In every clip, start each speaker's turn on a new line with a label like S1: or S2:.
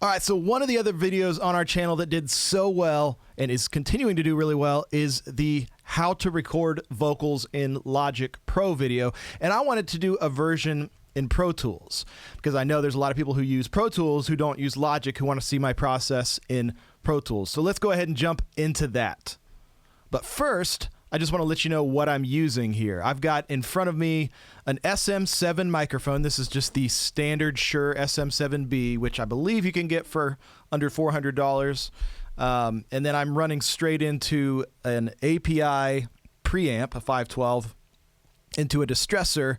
S1: All right, so one of the other videos on our channel that did so well and is continuing to do really well is the how to record vocals in Logic Pro video. And I wanted to do a version in Pro Tools because I know there's a lot of people who use Pro Tools who don't use Logic who want to see my process in Pro Tools. So let's go ahead and jump into that. But first, I just want to let you know what I'm using here. I've got in front of me an SM7 microphone. This is just the standard Shure SM7B, which I believe you can get for under $400. And then I'm running straight into an API preamp, a 512, into a distressor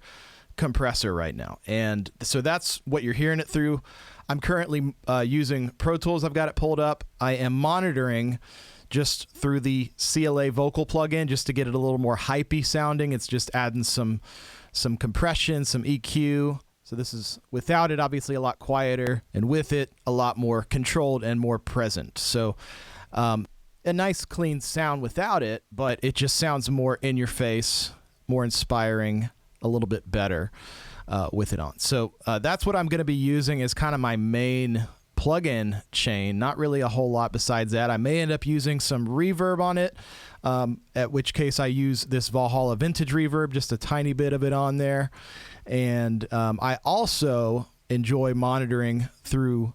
S1: compressor right now. And so that's what you're hearing it through. I'm currently using Pro Tools. I've got it pulled up. I am monitoring just through the CLA vocal plugin just to get it a little more hypey sounding. It's just adding some compression, some EQ. So this is, without it, obviously a lot quieter, and with it, a lot more controlled and more present. So a nice clean sound without it, but it just sounds more in your face, more inspiring, a little bit better with it on. So that's what I'm going to be using as kind of my main plug-in chain. Not really a whole lot besides that. I may end up using some reverb on it, at which case I use this Valhalla vintage reverb, just a tiny bit of it on there. And I also enjoy monitoring through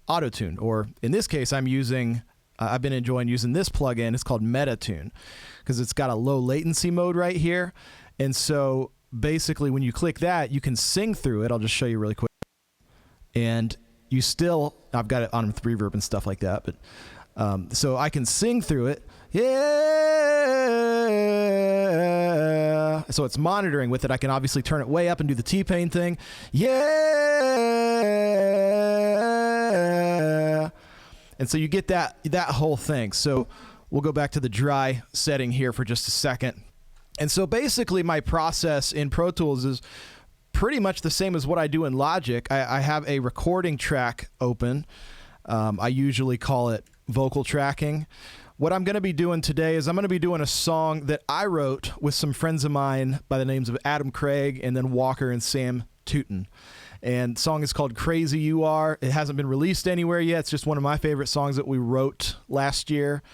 S1: Auto-Tune, or in this case I'm using I've been enjoying using this plugin. It's called Metatune because it's got a low latency mode right here. And so basically when you click that, you can sing through it. I'll just show you really quick. And you still, I've got it on with reverb and stuff like that, but so I can sing through it. Yeah. So it's monitoring with it. I can obviously turn it way up and do the T-Pain thing. Yeah. And so you get that whole thing. So we'll go back to the dry setting here for just a second. And so basically my process in Pro Tools is pretty much the same as what I do in Logic. I have a recording track open. I usually call it vocal tracking. What I'm going to be doing today is I'm going to be doing a song that I wrote with some friends of mine by the names of Adam Craig and then Walker and Sam Tootin. And the song is called Crazy You Are. It hasn't been released anywhere yet. It's just one of my favorite songs that we wrote last year.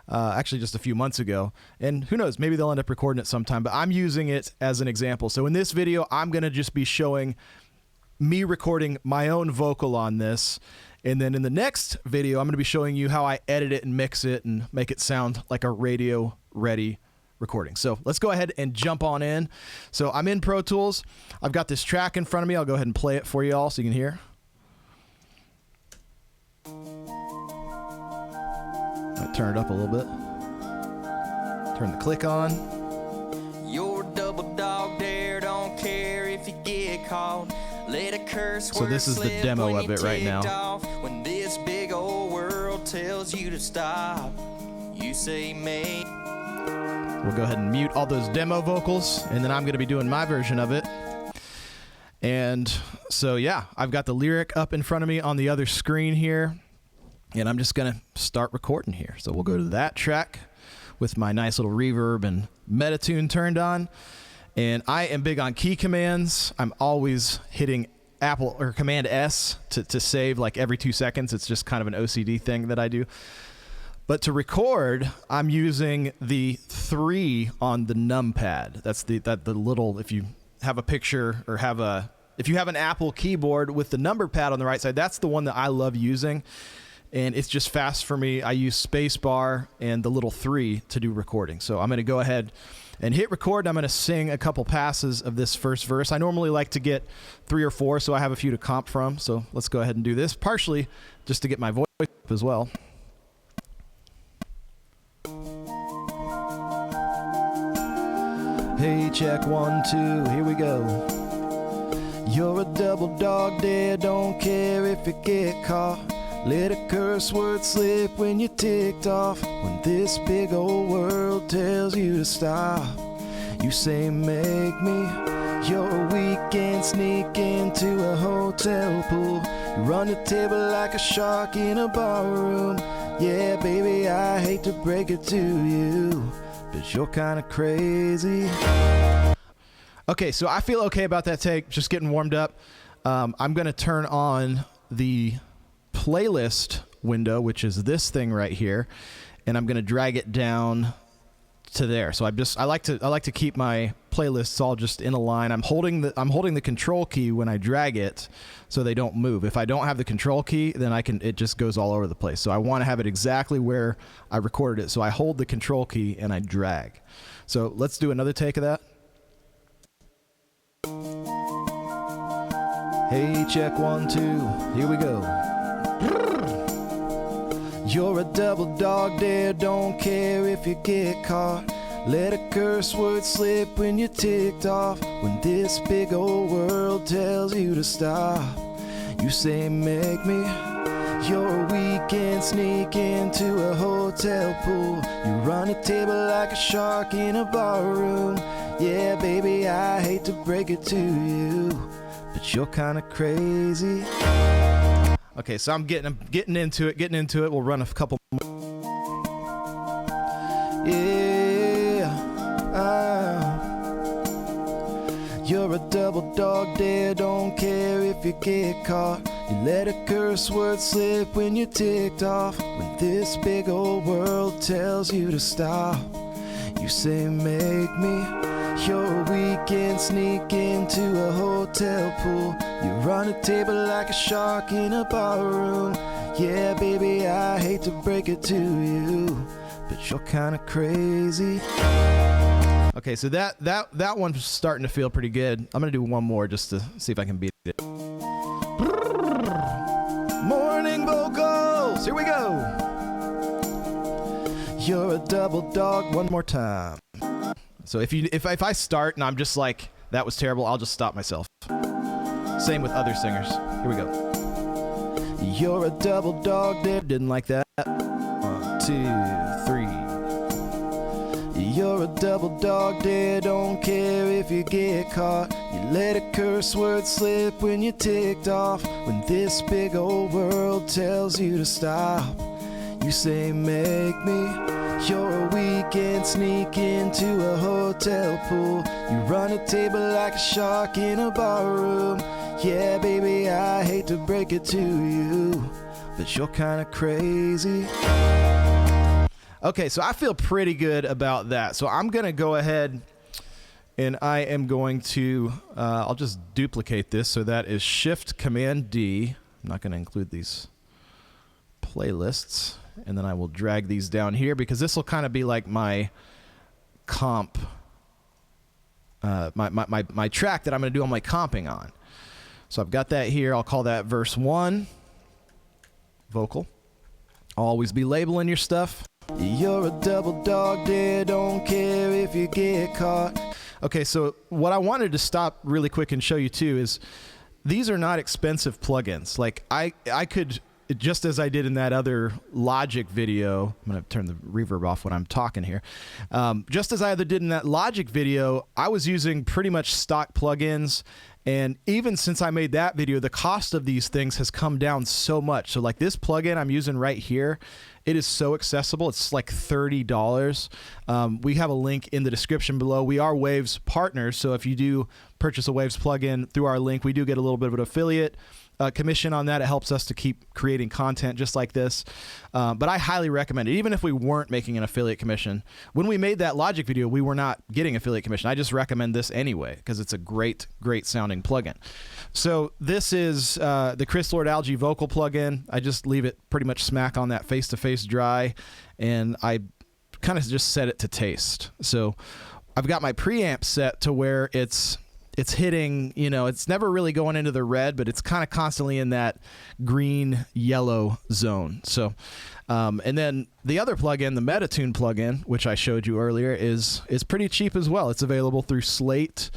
S1: Actually just a few months ago, and who knows, maybe they'll end up recording it sometime, but I'm using it as an example. So in this video, I'm going to just be showing me recording my own vocal on this, and then in the next video, I'm going to be showing you how I edit it and mix it and make it sound like a radio ready recording. So let's go ahead and jump on in. So I'm in Pro Tools. I've got this track in front of me. I'll go ahead and play it for you all so you can hear. Turn it up a little bit. Turn the click on. You're a double dog dare, don't care if you get caught. Let a curse word. So this is the demo of it right now. When this big old world tells you to stop, you say me. We'll go ahead and mute all those demo vocals, and then I'm going to be doing my version of it. And so yeah, I've got the lyric up in front of me on the other screen here. And I'm just going to start recording here. So we'll go to that track with my nice little reverb and Metatune turned on. And I am big on key commands. I'm always hitting Apple or Command S to save like every 2 seconds. It's just kind of an OCD thing that I do. But to record, I'm using the 3 on the numpad. That's the little, if you have a picture or if you have an Apple keyboard with the number pad on the right side, that's the one that I love using. And it's just fast for me. I use spacebar and the little 3 to do recording. So I'm going to go ahead and hit record. I'm going to sing a couple passes of this first verse. I normally like to get 3 or 4, so I have a few to comp from. So let's go ahead and do this, partially just to get my voice up as well. Hey, check 1, 2, here we go. You're a double dog dare, don't care if you get caught. Let a curse word slip when you're ticked off. When this big old world tells you to stop, you say make me. You're a weekend sneak into a hotel pool. You run the table like a shark in a barroom. Yeah, baby, I hate to break it to you, but you're kinda crazy. Okay, so I feel okay about that take, just getting warmed up. I'm gonna turn on the playlist window, which is this thing right here, and I'm going to drag it down to there. So I like to keep my playlists all just in a line. I'm holding the control key when I drag it so they don't move. If I don't have the control key, then it just goes all over the place. So I want to have it exactly where I recorded it. So I hold the control key and I drag. So let's do another take of that. Hey, check 1, 2. Here we go. You're a double dog dare, don't care if you get caught. Let a curse word slip when you're ticked off. When this big old world tells you to stop, you say make me. You're a weekend sneak into a hotel pool. You run a table like a shark in a bar room. Yeah, baby, I hate to break it to you, but you're kinda crazy. Okay, so I'm getting into it. We'll run a couple more. Yeah, you're a double dog dare, don't care if you get caught. You let a curse word slip when you're ticked off. When this big old world tells you to stop, you say make me. You're a weekend sneak into a hotel pool. You run a table like a shark in a bar room. Yeah, baby, I hate to break it to you, but you're kinda crazy. Okay, so that one's starting to feel pretty good. I'm gonna do one more just to see if I can beat it. Morning vocals, here we go. You're a double dog, one more time. So if I start and I'm just like, that was terrible, I'll just stop myself. Same with other singers. Here we go. You're a double dog dare, didn't like that. 1, 2, 3. You're a double dog dare, don't care if you get caught. You let a curse word slip when you're ticked off. When this big old world tells you to stop, you say make me. You're a weekend sneak into a hotel pool. You run a table like a shark in a bar room. Yeah, baby, I hate to break it to you, but you're kinda crazy. Okay, so I feel pretty good about that. So I'm gonna go ahead and I am going to, I'll just duplicate this. So that is Shift Command D. I'm not gonna include these playlists. And then I will drag these down here because this will kind of be like my comp, my track that I'm going to do all my comping on. So I've got that here. I'll call that verse 1, vocal. Always be labeling your stuff. You're a double dog dare, don't care if you get caught. Okay, so what I wanted to stop really quick and show you too is these are not expensive plugins. Like I could... just as I did in that other Logic video, I'm going to turn the reverb off when I'm talking here. Just as I did in that Logic video, I was using pretty much stock plugins. And even since I made that video, the cost of these things has come down so much. So like this plugin I'm using right here, it is so accessible. It's like $30. We have a link in the description below. We are Waves partners. So if you do purchase a Waves plugin through our link, we do get a little bit of an affiliate commission on that. It helps us to keep creating content just like this. But I highly recommend it. Even if we weren't making an affiliate commission, when we made that Logic video, we were not getting affiliate commission. I just recommend this anyway because it's a great sounding plugin. So this is the Chris Lord Algae vocal plugin. I just leave it pretty much smack on that face-to-face dry, and I kind of just set it to taste. So I've got my preamp set to where it's hitting, you know, it's never really going into the red, but it's kind of constantly in that green yellow zone. So and then the other plugin, the Metatune plugin, which I showed you earlier, is pretty cheap as well. It's available through Slate.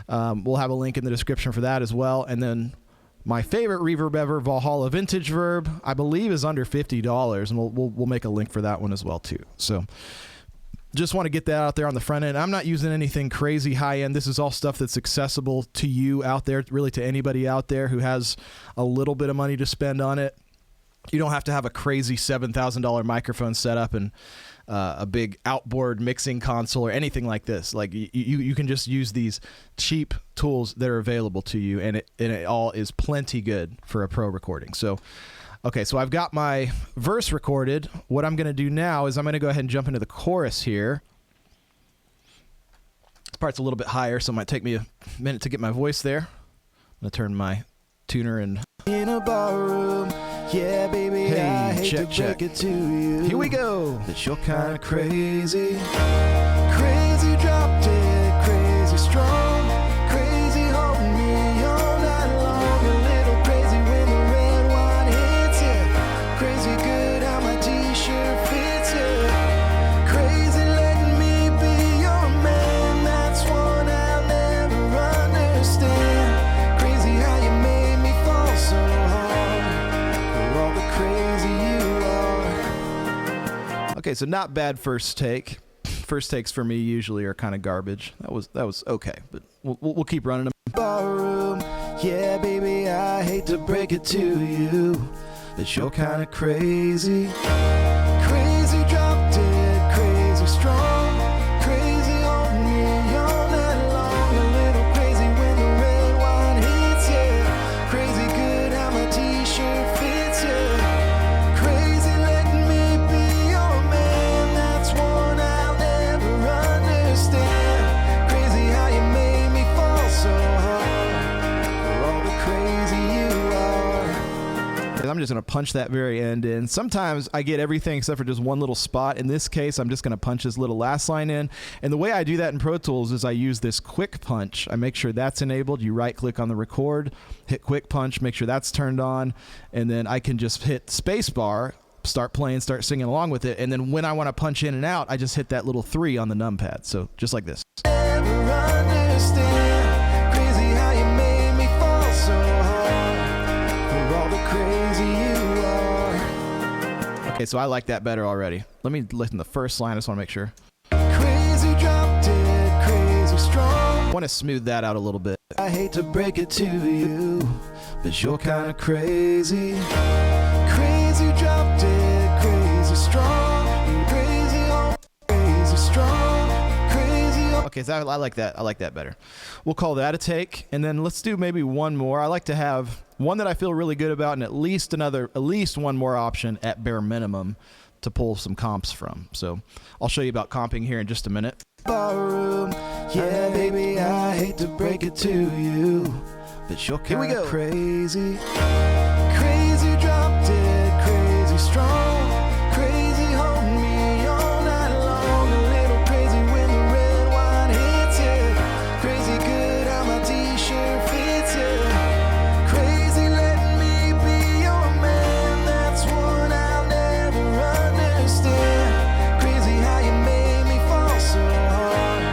S1: We'll have a link in the description for that as well. And then my favorite reverb ever, Valhalla Vintage Verb, I believe is under $50, and we'll make a link for that one as well too. So just want to get that out there on the front end. I'm not using anything crazy high end. This is all stuff that's accessible to you out there, really to anybody out there who has a little bit of money to spend on it. You don't have to have a crazy $7,000 microphone setup and a big outboard mixing console or anything like this. Like you can just use these cheap tools that are available to you, and it all is plenty good for a pro recording. So Okay, so I've got my verse recorded. What I'm going to do now is I'm going to go ahead and jump into the chorus here. This part's a little bit higher, so it might take me a minute to get my voice there. I'm going to turn my tuner in a barroom. Yeah, baby, hey, I hate to break it to you. Here we go. That you're kind of crazy. Crazy drop dead, crazy strong. Crazy holding me all night long. A little crazy when the red wine hits you. Crazy good how my t-shirt fits you. Crazy letting me be your man. That's one I'll never understand. Crazy how you made me fall so hard. For all the crazy you are. Okay, so not bad first take. First takes for me usually are kind of garbage. That was okay, but we'll keep running them. Barroom, yeah, baby, I hate to break it to you, but you're kind of crazy. Crazy drop dead, crazy strong, crazy holding me all night long. A little crazy when the red wine hits you. Crazy good how my t-shirt fits you. Crazy letting me be your man. That's one I'll never understand. Crazy how you made me fall so hard. For all the crazy you are. I'm just going to punch that very end in. Sometimes I get everything except for just one little spot. In this case, I'm just going to punch this little last line in. And the way I do that in Pro Tools is I use this quick punch. I make sure that's enabled. You right click on the record, hit quick punch, make sure that's turned on, and then I can just hit space bar, start playing, start singing along with it. And then when I want to punch in and out, I just hit that little 3 on the numpad. So just like this. Never understand. Crazy how you made me fall so hard. For all the crazy you are. Okay, so I like that better already. Let me listen to the first line. I just want to make sure. Crazy drop dead, crazy strong. I want to smooth that out a little bit. I hate to break it to you, but you're kind of crazy. Crazy drop dead, crazy strong. Crazy old, crazy strong. Crazy old. Okay, so I like that. I like that better. We'll call that a take, and then let's do maybe one more. I like to have one that I feel really good about, and at least one more option at bare minimum to pull some comps from. So I'll show you about comping here in just a minute. Barroom, yeah, baby, I hate to break it to you, but you're kind of crazy. Crazy drop dead, crazy strong, crazy holding me all night long. A little crazy when the red wine hits you. Crazy good how my t-shirt fits you. Crazy letting me be your man. That's one I'll never understand. Crazy how you made me fall so hard.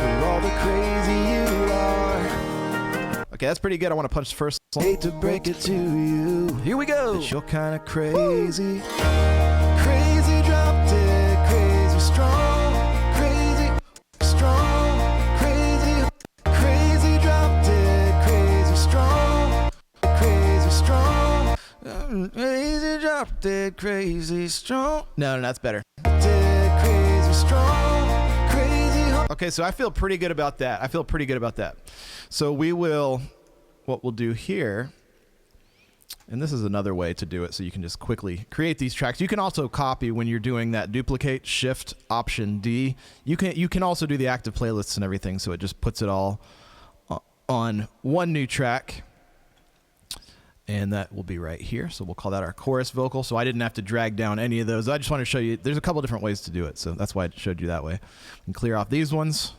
S1: For all the crazy you are. Okay, that's pretty good. I want to punch the first song. Hate to break it to you. Here we go. But you're kind of crazy. Crazy drop dead, crazy strong, crazy strong, crazy, crazy drop dead, crazy strong, crazy strong, crazy drop dead, crazy strong. No, that's better. Dead, crazy strong, crazy. Okay, so I feel pretty good about that. So what we'll do here, and this is another way to do it, so you can just quickly create these tracks. You can also copy when you're doing that duplicate, Shift, Option D. You can also do the active playlists and everything, so it just puts it all on one new track. And that will be right here. So we'll call that our chorus vocal. So I didn't have to drag down any of those. I just want to show you, there's a couple different ways to do it. So that's why I showed you that way. And clear off these ones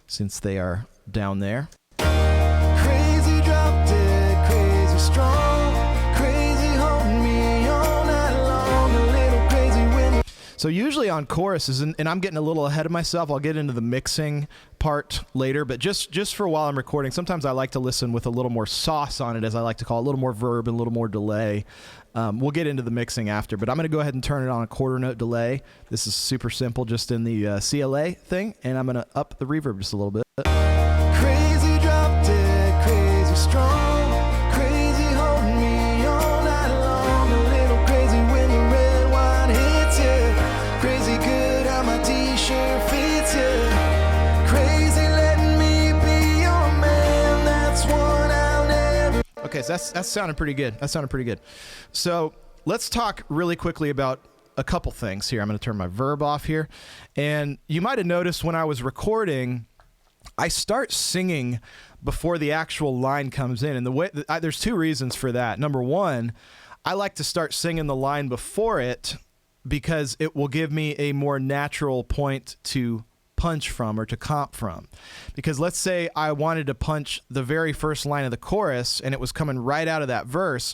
S1: since they are down there. Crazy drop dead, crazy strong, crazy holding me all night long. A little crazy when. So usually on choruses, and I'm getting a little ahead of myself, I'll get into the mixing part later, but just for while I'm recording, sometimes I like to listen with a little more sauce on it, as I like to call it, a little more verb and a little more delay. We'll get into the mixing after, but I'm going to go ahead and turn it on a quarter note delay. This is super simple, just in the CLA thing, and I'm going to up the reverb just a little bit. Crazy drop dead, crazy strong, crazy holding me all night long. A little crazy when the red wine hits you. Crazy good how my t-shirt fits you. Okay, so that's sounding pretty good. That sounded pretty good. So let's talk really quickly about a couple things here. I'm going to turn my verb off here. And you might have noticed when I was recording, I start singing before the actual line comes in. And the way there's two reasons for that. Number one, I like to start singing the line before it because it will give me a more natural point to punch from or to comp from. Because let's say I wanted to punch the very first line of the chorus and it was coming right out of that verse.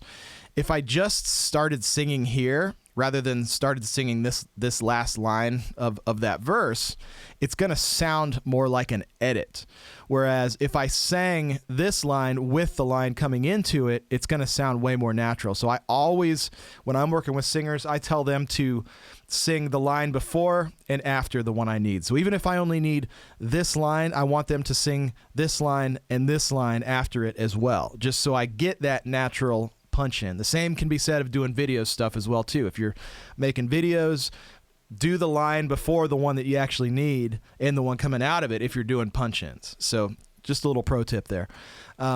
S1: If I just started singing here rather than started singing this last line of that verse, it's going to sound more like an edit. Whereas if I sang this line with the line coming into it, it's going to sound way more natural. So I always, when I'm working with singers, I tell them to sing the line before and after the one I need. So even if I only need this line, I want them to sing this line and this line after it as well, just so I get that natural punch in. The same can be said of doing video stuff as well too. If you're making videos, do the line before the one that you actually need and the one coming out of it if you're doing punch-ins. So just a little pro tip there.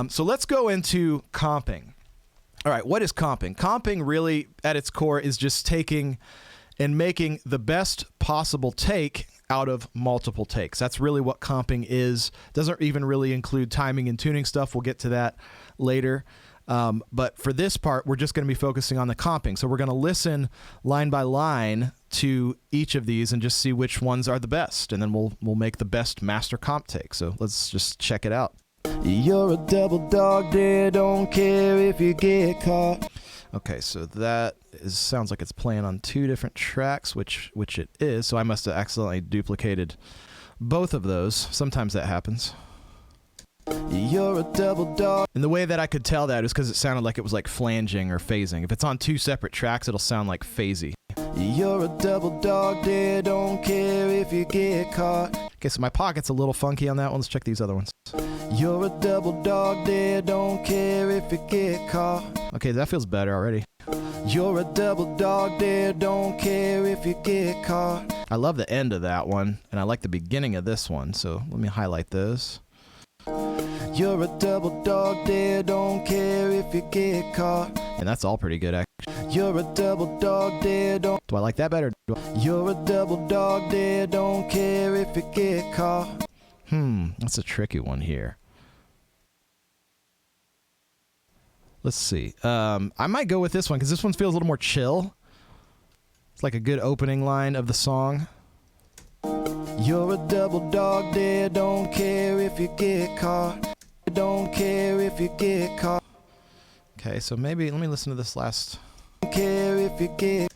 S1: So let's go into comping. All right, what is comping? Comping really at its core is just taking and making the best possible take out of multiple takes. That's really what comping is. Doesn't even really include timing and tuning stuff. We'll get to that later. But for this part, we're just going to be focusing on the comping. So we're going to listen line by line to each of these and just see which ones are the best. And then we'll make the best master comp take. So let's just check it out. You're a double dog there, don't care if you get caught. Okay, so that sounds like it's playing on two different tracks, which it is. So I must have accidentally duplicated both of those. Sometimes that happens. You're a double dog. And the way that I could tell that is because it sounded like it was like flanging or phasing. If it's on two separate tracks, it'll sound like phasey. You're a double dog there, don't care if you get caught. Okay, so my pocket's a little funky on that one. Let's check these other ones. You're a double dog there, don't care if you get caught. Okay, that feels better already. You're a double dog there, don't care if you get caught. I love the end of that one, and I like the beginning of this one, so let me highlight this. You're a double dog there, don't care if you get caught. And that's all pretty good, actually. You're a double dog there, don't... Do I like that better? You're a double dog there, don't care if you get caught. That's a tricky one here. Let's see. I might go with this one because this one feels a little more chill. It's like a good opening line of the song. You're a double dog there, don't care if you get caught. Don't care if you get caught. Okay, so maybe let me listen to this last. Don't care if you get.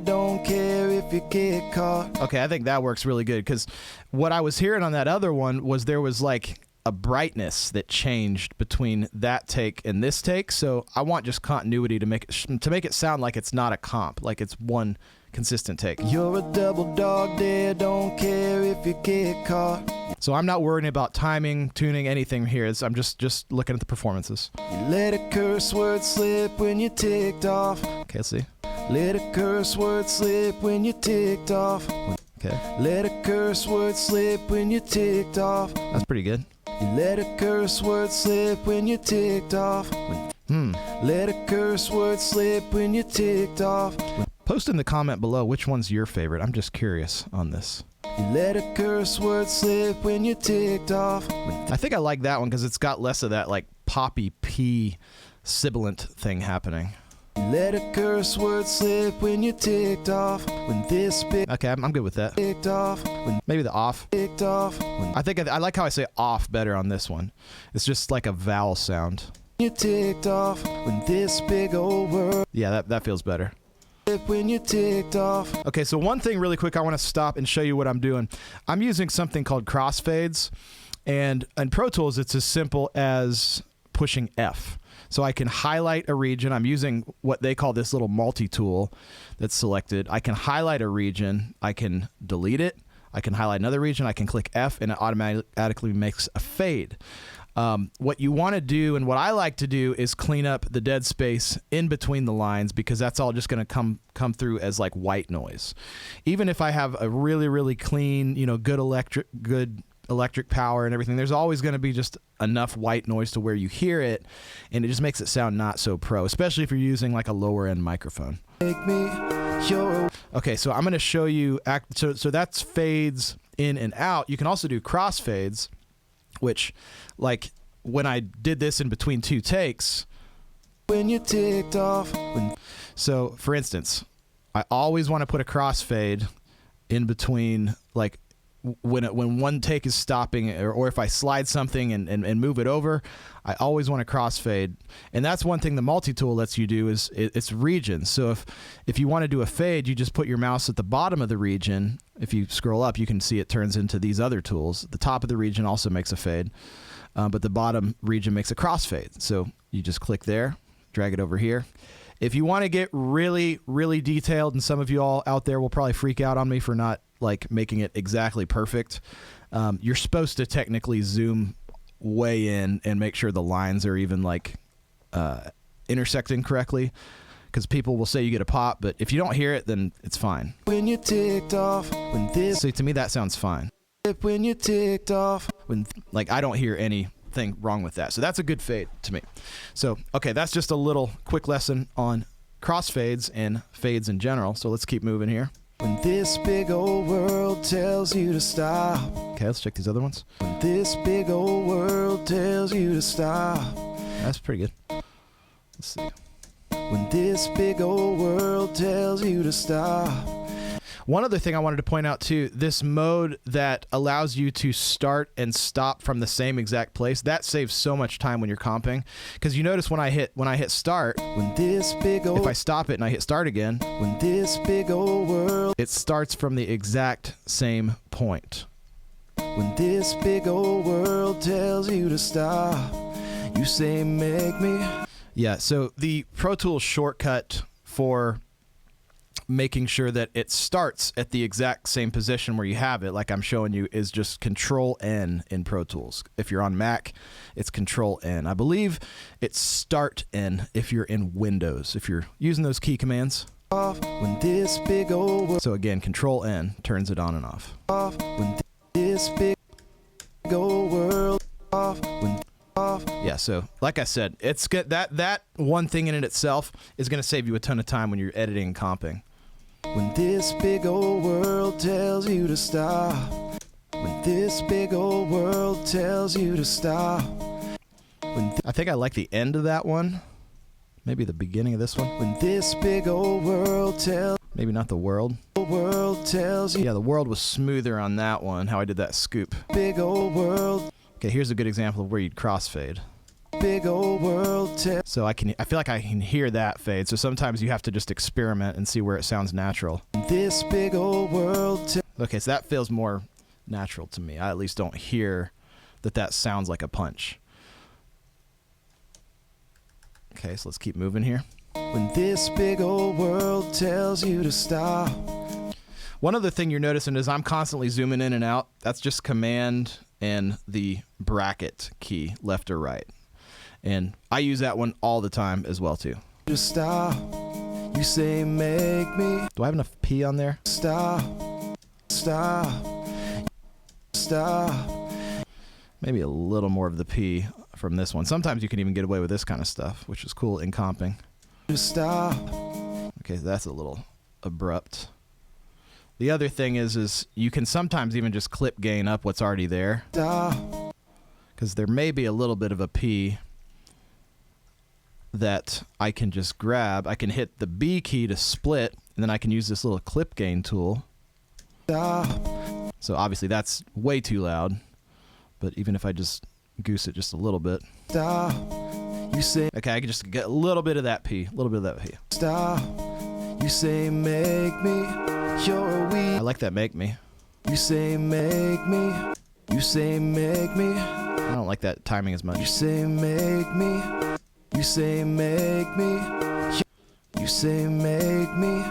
S1: Don't care if you get caught. Okay, I think that works really good because what I was hearing on that other one was there was like a brightness that changed between that take and this take. So I want just continuity to make it sound like it's not a comp, like it's one consistent take. You're a double dog there, don't care if you get caught. So I'm not worrying about timing, tuning, anything here. I'm just looking at the performances. You let a curse word slip when you ticked off. Okay, let's see. Let a curse word slip when you ticked off. Okay. Let a curse word slip when you ticked off. That's pretty good. You let a curse word slip when you ticked off. Let a curse word slip when you ticked off. Post in the comment below which one's your favorite. I'm just curious on this. You let a curse word slip when you ticked off. I think I like that one because it's got less of that like poppy P sibilant thing happening. You let a curse word slip when you ticked off. When this big. Okay, I'm good with that. Ticked off. Maybe the off. Ticked off. I think I like how I say off better on this one. It's just like a vowel sound. You ticked off. When this big old world. Yeah, that feels better. When you ticked off. Okay, so one thing really quick, I want to stop and show you what I'm doing. I'm using something called crossfades, and in Pro Tools, it's as simple as pushing F. So I can highlight a region. I'm using what they call this little multi-tool that's selected. I can highlight a region. I can delete it. I can highlight another region. I can click F, and it automatically makes a fade. What you want to do and what I like to do is clean up the dead space in between the lines because that's all just going to come through as like white noise. Even if I have a really, really clean, good electric power and everything, there's always going to be just enough white noise to where you hear it, and it just makes it sound not so pro, especially if you're using like a lower end microphone. Okay, so I'm going to show you, so that's fades in and out. You can also do crossfades, which, like when I did this in between two takes, when you ticked off. So for instance, I always want to put a crossfade in between, like when one take is stopping, or if I slide something and move it over, I always want to crossfade. And that's one thing the multi-tool lets you do, is it's regions. So if you want to do a fade, you just put your mouse at the bottom of the region. If you scroll up, you can see it turns into these other tools. The top of the region also makes a fade, but the bottom region makes a crossfade. So you just click there, drag it over here. If you want to get really, really detailed, and some of you all out there will probably freak out on me for not like making it exactly perfect, you're supposed to technically zoom way in and make sure the lines are even like intersecting correctly, because people will say you get a pop, but if you don't hear it, then it's fine. When you ticked off, when this, so to me that sounds fine. When you ticked off, when like I don't hear anything wrong with that, so that's a good fade to me. So okay, that's just a little quick lesson on crossfades and fades in general. So let's keep moving here. When this big old world tells you to stop. Okay, let's check these other ones. When this big old world tells you to stop. That's pretty good. Let's see. When this big old world tells you to stop. One other thing I wanted to point out too, this mode that allows you to start and stop from the same exact place, that saves so much time when you're comping. Because you notice when I hit start, when this big old, if I stop it and I hit start again, when this big old world, it starts from the exact same point. When this big old world tells you to stop, you say make me. Yeah, so the Pro Tools shortcut for making sure that it starts at the exact same position where you have it, like I'm showing you, is just Control-N in Pro Tools. If you're on Mac, it's Control-N. I believe it's Start-N if you're in Windows, if you're using those key commands. When this big old, so again, Control-N turns it on and off. When this big old world, when yeah, so like I said, it's good, that one thing in it itself is going to save you a ton of time when you're editing and comping. When this big old world tells you to stop. When this big old world tells you to stop. I think I like the end of that one. Maybe the beginning of this one. When this big old world tells. Maybe not the world. World tells you. Yeah, the world was smoother on that one, how I did that scoop. Big old world. Okay, here's a good example of where you'd crossfade. Big old world. So I feel like I can hear that fade. So sometimes you have to just experiment and see where it sounds natural. This big old world. Okay, so that feels more natural to me. I at least don't hear that sounds like a punch. Okay, so let's keep moving here. When this big old world tells you to stop. One other thing you're noticing is I'm constantly zooming in and out. That's just Command and the bracket key, left or right. And I use that one all the time as well too. Just stop. You say make me. Do I have enough P on there? Stop. Stop. Stop. Maybe a little more of the P from this one. Sometimes you can even get away with this kind of stuff, which is cool in comping. Just stop. Okay, so that's a little abrupt. The other thing is you can sometimes even just clip gain up what's already there. Because there may be a little bit of a P that I can just grab. I can hit the B key to split, and then I can use this little clip gain tool. So obviously that's way too loud, but even if I just goose it just a little bit. You say, okay, I can just get a little bit of that P, a little bit of that P. You say make me. I like that make me. You say make me. You say make me. I don't like that timing as much. You say make me. You say make me. You say make me.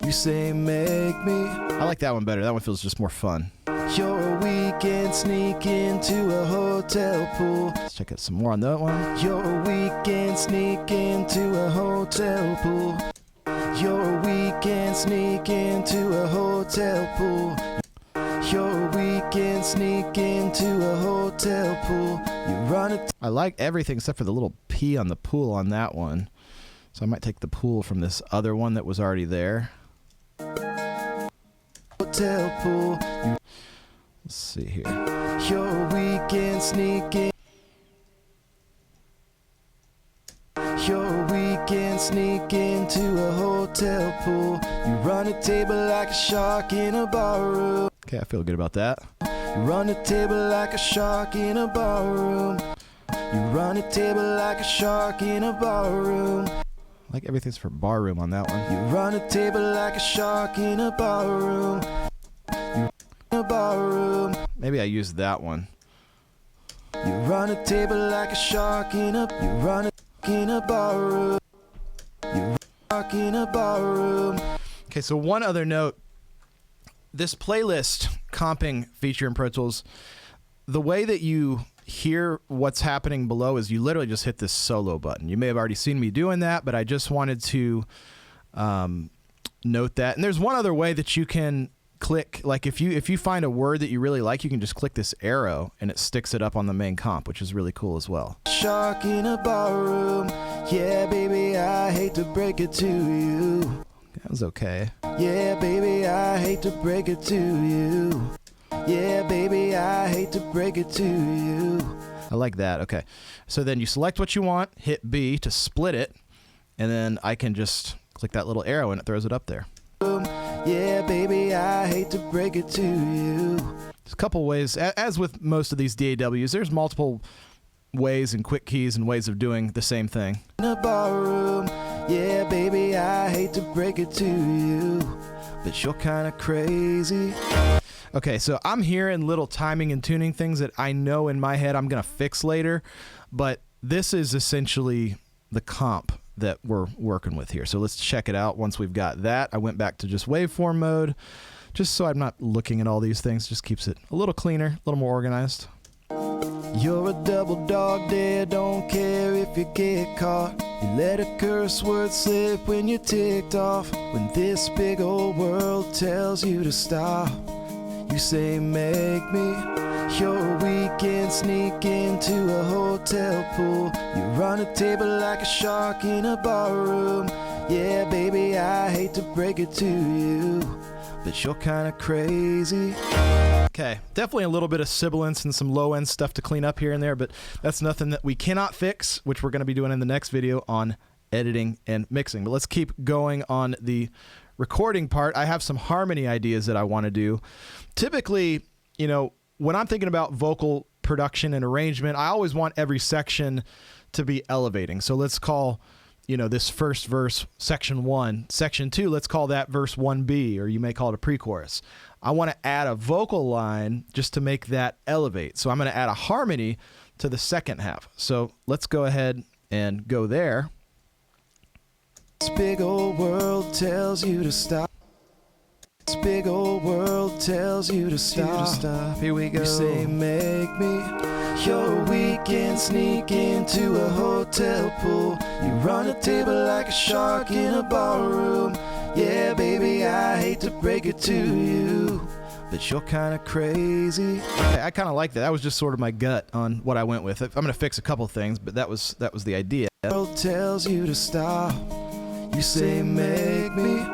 S1: You say make me. I like that one better. That one feels just more fun. You're a weekend sneak into a hotel pool. Let's check out some more on that one. You're a weekend sneak into a hotel pool. You're a weekend sneak into a hotel pool. Your weekend, sneak into a hotel pool. You run it. I like everything except for the little P on the pool on that one. So I might take the pool from this other one that was already there. Hotel pool. Let's see here. Your weekend, sneak in. Your weekend, sneak into a hotel pool. You run a table like a shark in a bar room. Okay, I feel good about that. You run a table like a shark in a bar room. You run a table like a shark in a bar room. Like everything's for bar room on that one. You run a table like a shark in a bar room. You run a bar room. Maybe I used that one. You run a table like a shark in a. You run a in a bar room. You rock in a bar room. Okay, so one other note. This playlist comping feature in Pro Tools, the way that you hear what's happening below is you literally just hit this solo button. You may have already seen me doing that, but I just wanted to note that. And there's one other way that you can click, like if you find a word that you really like, you can just click this arrow and it sticks it up on the main comp, which is really cool as well. Shark in a bar room. Yeah, baby, I hate to break it to you. That was okay. Yeah, baby, I hate to break it to you. Yeah, baby, I hate to break it to you. I like that. Okay. So then you select what you want, hit B to split it, and then I can just click that little arrow and it throws it up there. Yeah, baby, I hate to break it to you. There's a couple ways, as with most of these DAWs, there's multiple ways and quick keys and ways of doing the same thing. In a bar room, yeah, baby, I hate to break it to you, but you're kind of crazy. Okay, so I'm hearing little timing and tuning things that I know in my head I'm going to fix later, but this is essentially the comp that we're working with here. So let's check it out once we've got that. I went back to just waveform mode, just so I'm not looking at all these things. Just keeps it a little cleaner, a little more organized. You're a double dog dare, don't care if you get caught. You let a curse word slip when you're ticked off. When this big old world tells you to stop, you say make me. Your weekend, sneak into a hotel pool. You run a table like a shark in a bar room. Yeah, baby, I hate to break it to you, but you're kind of crazy. Okay, definitely a little bit of sibilance and some low-end stuff to clean up here and there, but that's nothing that we cannot fix, which we're going to be doing in the next video on editing and mixing. But let's keep going on the recording part. I have some harmony ideas that I want to do. Typically, you know, when I'm thinking about vocal production and arrangement, I always want every section to be elevating. So let's call, you know, this first verse section 1. Section 2, let's call that verse 1B, or you may call it a pre-chorus. I want to add a vocal line just to make that elevate. So I'm going to add a harmony to the second half. So let's go ahead and go there. This big old world tells you to stop. This big old world tells you to stop. Here we go. You say make me. Your weekend, sneak into a hotel pool. You run a table like a shark in a bar room. Yeah, baby, I hate to break it to you, but you're kind of crazy. I kind of like that. That was just sort of my gut on what I went with. I'm going to fix a couple things, but that was the idea. The world tells you to stop. You say make me.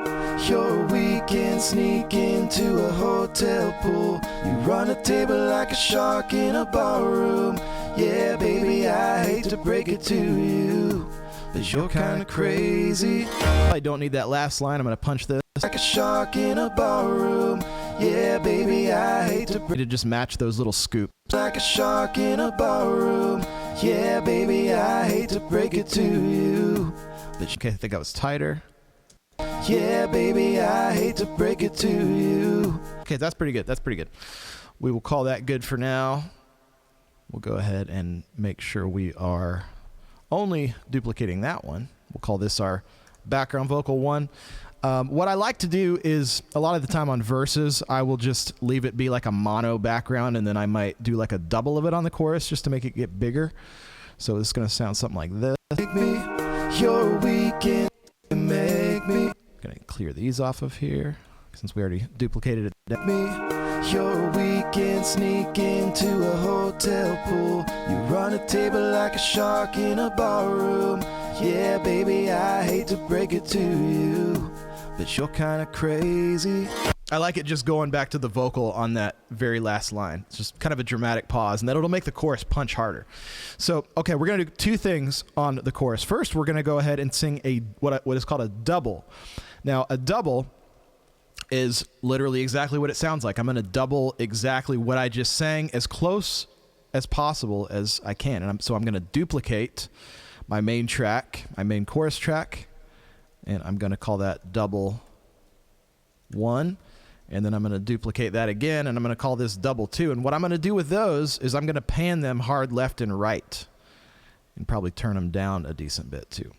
S1: Your weekend, sneak into a hotel pool. You run a table like a shark in a bar room. Yeah, baby, I hate to break it to you, but you're kind of crazy. I don't need that last line. I'm going to punch this. Like a shark in a bar room. Yeah, baby, I hate to just match those little scoops. Like a shark in a bar room. Yeah, baby, I hate to break it to you, but okay, I think I was tighter. Yeah, baby, I hate to break it to you. Okay, that's pretty good. That's pretty good. We will call that good for now. We'll go ahead and make sure we are only duplicating that one. We'll call this our background vocal 1. What I like to do is a lot of the time on verses, I will just leave it be like a mono background, and then I might do like a double of it on the chorus just to make it get bigger. So it's going to sound something like this. Make me your weekend, make me. Gonna clear these off of here since we already duplicated it. Me, You're a weekend sneak into a hotel pool. You run a table like a shark in a barroom. Yeah, baby, I hate to break it to you, but you're kind of crazy. I like it just going back to the vocal on that very last line. It's just kind of a dramatic pause, and then it'll make the chorus punch harder. So, okay, we're going to do two things on the chorus. First, we're going to go ahead and sing what is called a double. Now, a double is literally exactly what it sounds like. I'm going to double exactly what I just sang as close as possible as I can. And so I'm going to duplicate my main track, my main chorus track, and I'm going to call that double 1. And then I'm going to duplicate that again, and I'm going to call this double 2. And what I'm going to do with those is I'm going to pan them hard left and right and probably turn them down a decent bit too.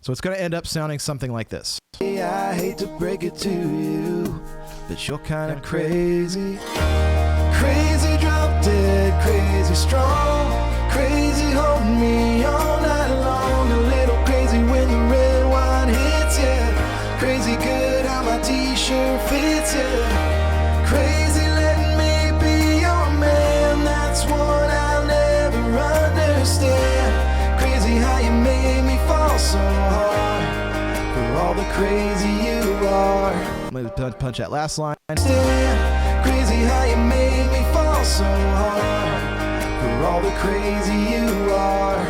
S1: So it's going to end up sounding something like this. I hate to break it to you, but you're kind of crazy. Crazy drop dead, crazy strong, crazy holding me all night long. A little crazy when the red wine hits you. Crazy good how my t-shirt fits you. Crazy letting me be your man, that's what I'll never understand. Crazy how you made me fall so hard for all the crazy you are. Let me punch that last line. Crazy how you made me fall so hard for all the crazy you are.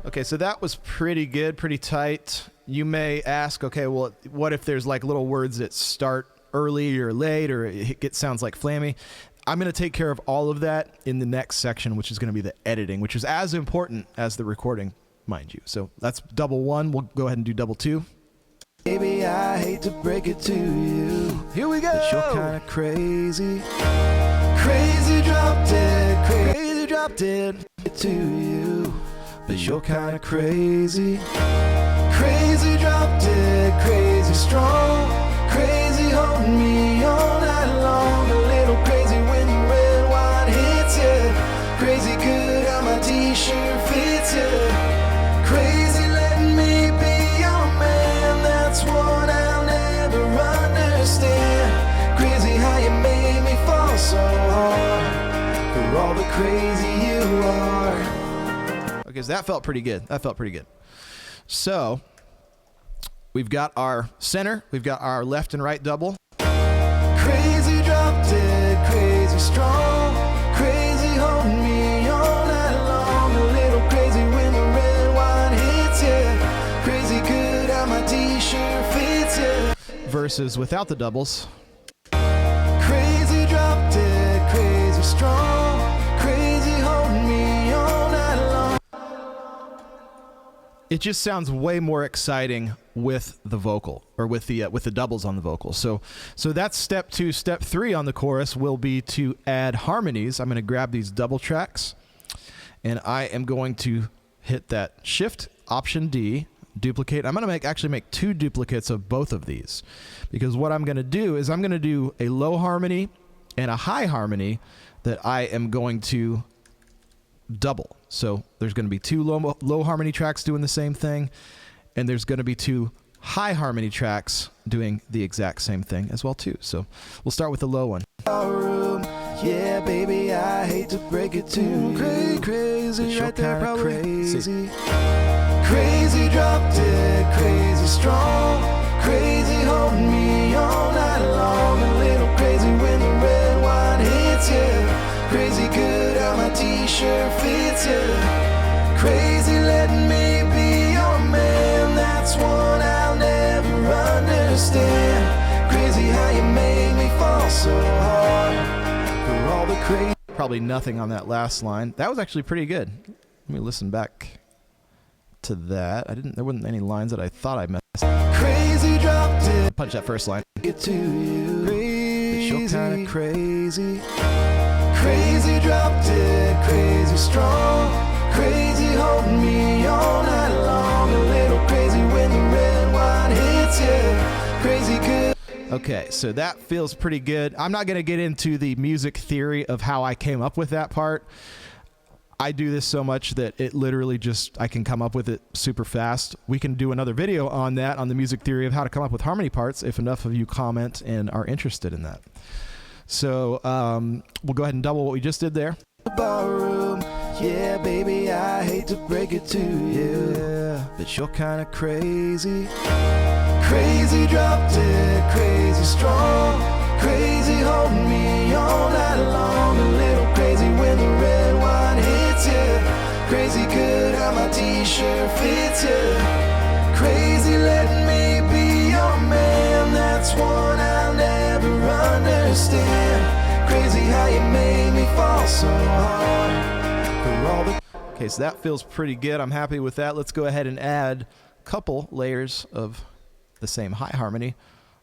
S1: Okay, so that was pretty good, pretty tight. You may ask, okay, well, what if there's like little words that start early or late, or it sounds like flammy? I'm going to take care of all of that in the next section, which is going to be the editing, which is as important as the recording, mind you. So that's double 1. We'll go ahead and do double 2. Baby, I hate to break it to you. Here we go. But you're kind of crazy. Crazy drop dead, crazy drop dead to you. But you're kind of crazy. Crazy drop dead, crazy strong, crazy holding me all night long. A little crazy when the red wine hits you. Crazy good how my t-shirt fits you. Crazy letting me be your man, that's what I'll never understand. Crazy how you made me fall so hard for all the crazy you are. Okay, so that felt pretty good. That felt pretty good. So we've got our center, we've got our left and right double. Crazy drop dead, crazy strong, crazy holding me all night long. A little crazy when the red wine hits you. Crazy good how my t-shirt fits you. Versus without the doubles. Crazy drop dead, crazy strong, crazy holding me all night long. It just sounds way more exciting with the vocal, or with the doubles on the vocal. So that's step 2. Step 3 on the chorus will be to add harmonies. I'm going to grab these double tracks, and I am going to hit that Shift Option D, duplicate. I'm going to actually make 2 duplicates of both of these, because what I'm going to do is I'm going to do a low harmony and a high harmony that I am going to double. So there's going to be 2 low harmony tracks doing the same thing, and there's going to be 2 high harmony tracks doing the exact same thing as well too. So we'll start with the low one. Yeah, baby, I hate to break it to you. Crazy, right there, probably crazy. Crazy drop dead, crazy strong, crazy holding me all night long. A little crazy when the red wine hits you. Crazy good how my t-shirt fits you. Crazy letting me be your man, that's what I'll never understand. Crazy how you made me fall so hard for all the crazy. Probably nothing on that last line. That was actually pretty good. Let me listen back to that. There wasn't any lines that I thought I missed. Crazy dropped it. Punch that first line. Get to you. Crazy. You're kind of crazy. Crazy dropped it. Crazy strong. Crazy holding me all night long. A little crazy when the red wine hits you. Crazy good. Okay, so that feels pretty good. I'm not going to get into the music theory of how I came up with that part. I do this so much that it literally just, I can come up with it super fast. We can do another video on that, on the music theory of how to come up with harmony parts, if enough of you comment and are interested in that. So we'll go ahead and double what we just did there. Ballroom, yeah, baby, I hate to break it to you, but you're kind of crazy. Crazy drop dead, crazy strong, crazy holding me all night long. A little crazy when the red wine hits you, crazy good how my t-shirt fits you, crazy letting me be your man. That's one I'll never understand. Crazy how you made me fall so hard for all the... Okay, so that feels pretty good. I'm happy with that. Let's go ahead and add a couple layers of the same high harmony.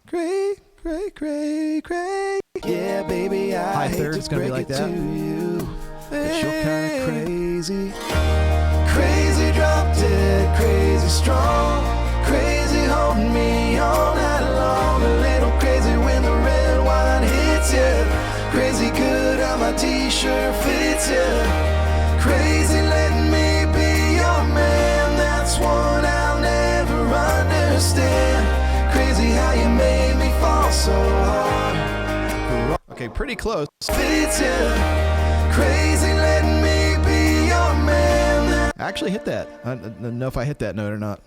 S1: Cray, cray, cray, cray. Yeah, baby, I high third is gonna be like that. But you're kind of crazy. Crazy drop dead, crazy strong, crazy holding me all night long. A little crazy when the red wine hits you, crazy good how my t-shirt fits you, crazy letting me be your man. That's one I'll never understand. Crazy how you made me fall so hard. Okay, pretty close. Fits you, crazy letting me be your man. I actually hit that. I don't know if I hit that note or not.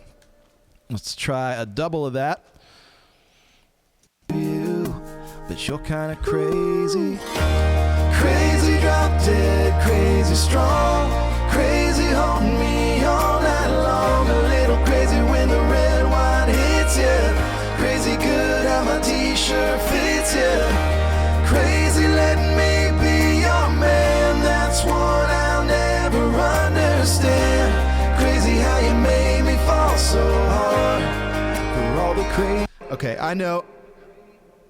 S1: Let's try a double of that. But you're kind of crazy. Crazy drop dead, crazy strong, crazy holding me all night long. A little crazy when the red wine hits you, crazy good how my t-shirt fits you, crazy letting me be your man. That's one I'll never understand. Crazy how you made me fall so hard for all the crazy... Okay, I know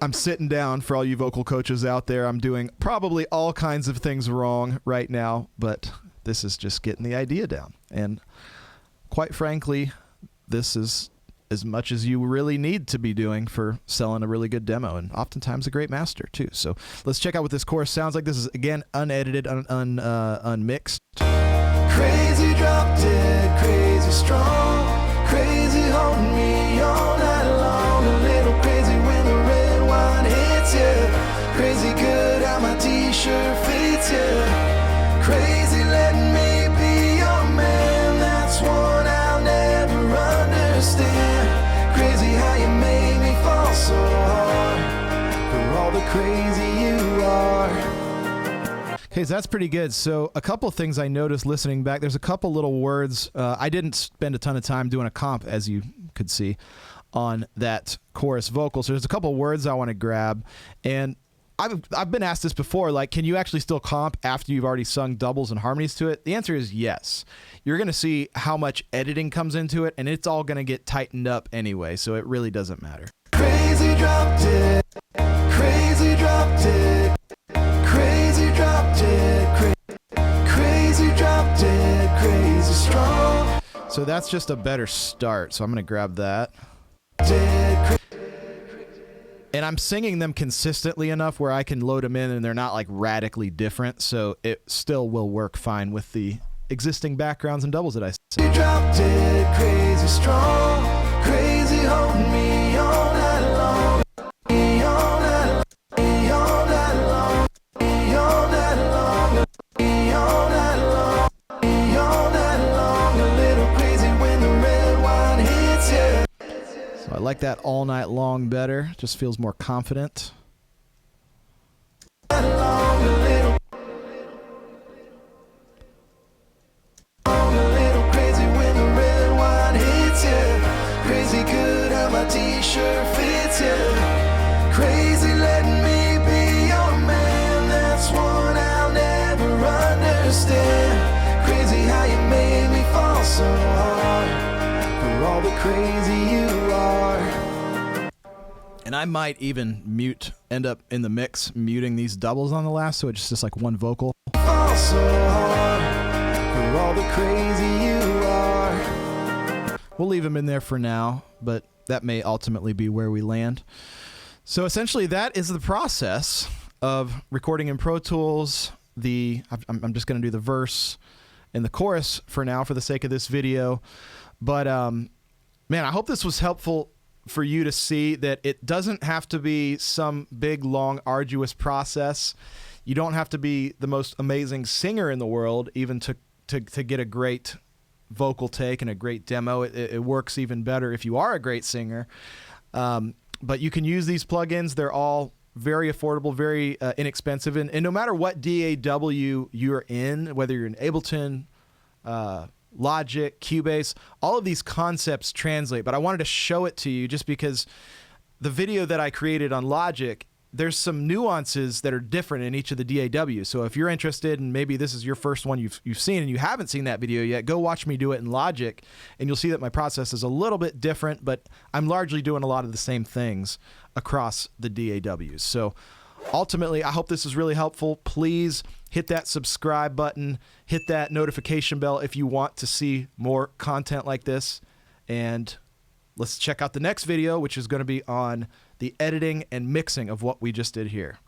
S1: I'm sitting down for all you vocal coaches out there. I'm doing probably all kinds of things wrong right now, but this is just getting the idea down. And quite frankly, this is as much as you really need to be doing for selling a really good demo, and oftentimes a great master too. So let's check out what this chorus sounds like. This is, again, unedited, unmixed. Crazy drop dead, crazy strong, crazy holding me all night long. A little crazy when the red wine hits you, crazy good how my t-shirt fits you, crazy letting me be your man. That's one I'll never understand. Crazy how you made me fall so hard for all the crazy you are. Okay, so that's pretty good. So a couple things I noticed listening back. There's a couple little words. I didn't spend a ton of time doing a comp, as you could see, on that chorus vocal. So there's a couple words I want to grab. And I've been asked this before, like, can you actually still comp after you've already sung doubles and harmonies to it? The answer is yes. You're going to see how much editing comes into it, and it's all going to get tightened up anyway, so it really doesn't matter. Crazy drop dead, crazy drop dead, crazy drop dead, crazy drop dead, crazy strong. So that's just a better start, so I'm going to grab that. And I'm singing them consistently enough where I can load them in and they're not like radically different, so it still will work fine with the existing backgrounds and doubles that I sing. Drop dead, crazy strong, crazy holding me all night long, all night long, all night long, all night long, all night long, all night long. A little crazy when the red wine hits you. So I like that all night long better. Just feels more confident. Crazy good how my t-shirt fits you, crazy letting me be your man. That's one I'll never understand. Crazy how you made me fall so hard for all the crazy you are. And I might even end up in the mix muting these doubles on the last, so it's just like one vocal. Fall so hard for all the crazy you are. We'll leave them in there for now, but that may ultimately be where we land. So essentially that is the process of recording in Pro Tools. I'm just going to do the verse and the chorus for now for the sake of this video. But man, I hope this was helpful for you to see that it doesn't have to be some big, long, arduous process. You don't have to be the most amazing singer in the world even to get a great vocal take and a great demo. It works even better if you are a great singer. But you can use these plugins. They're all very affordable, very inexpensive. And no matter what DAW you're in, whether you're in Ableton, Logic, Cubase, all of these concepts translate. But I wanted to show it to you just because the video that I created on Logic, there's some nuances that are different in each of the DAWs. So if you're interested and maybe this is your first one you've seen and you haven't seen that video yet, go watch me do it in Logic and you'll see that my process is a little bit different, but I'm largely doing a lot of the same things across the DAWs. So ultimately, I hope this is really helpful. Please hit that subscribe button, hit that notification bell if you want to see more content like this. And let's check out the next video, which is going to be on the editing and mixing of what we just did here.